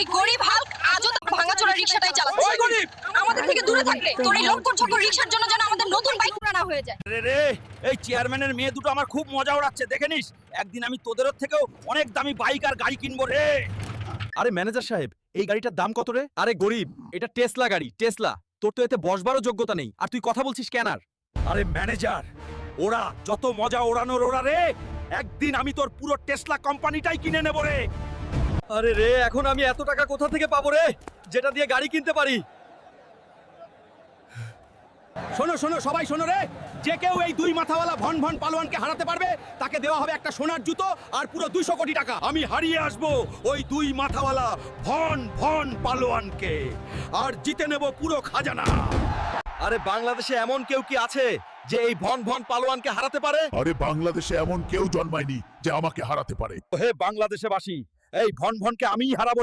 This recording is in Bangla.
এই গরিব হাল্ক আজও ভাঙাচোরা রিকশাটাই চালাচ্ছে। ওই গরিব আমাদের থেকে দূরে থাকলে তোর এই লক্কর ছক্কর রিকশার জন্য যেন আমাদের নতুন বাইক পুরানা হয়ে যায়। রে রে এই চেয়ারম্যানের মেয়ে দুটো আমার খুব মজা ওড়াচ্ছে, দেখে নিস একদিন আমি তোদেরও থেকেও অনেক দামি বাইক আর গাড়ি কিনবো রে। আরে ম্যানেজার সাহেব, এই গাড়িটার দাম কত রে? আরে গরিব, এটা টেসলা গাড়ি, টেসলা। তোর তো এতে বসবারও যোগ্যতা নেই, আর তুই কথা বলছিস কেন? আর আরে ম্যানেজার, ওরা যত মজা ওড়ানোর ওরা রে, একদিন আমি তোর পুরো টেসলা কোম্পানিটাই কিনে নেব রে। আরে রে, এখন আমি এত টাকা কোথা থেকে পাবো রে, যেটা দিয়ে গাড়ি কিনতে পারি? শোনো শোনো সবাই শোনো রে, যে কেউ এই দুই মাথাওয়ালা ভন ভন পালোয়ানকে হারাতে পারবে তাকে দেওয়া হবে একটা সোনার জুতো আর পুরো 200 কোটি টাকা। আমি হারিয়ে আসব ওই দুই মাথাওয়ালা ভন ভন পালোয়ানকে আর জিতে নেব পুরো খাজানা। আরে বাংলাদেশে এমন কেউ কি আছে যে এই ভন ভন পালোয়ানকে হারাতে পারে? আরে বাংলাদেশে এমন কেউ জন্মায়নি যে আমাকে হারাতে পারে। হে বাংলাদেশবাসী, এই ভন ভনকে আমিই হারাবো।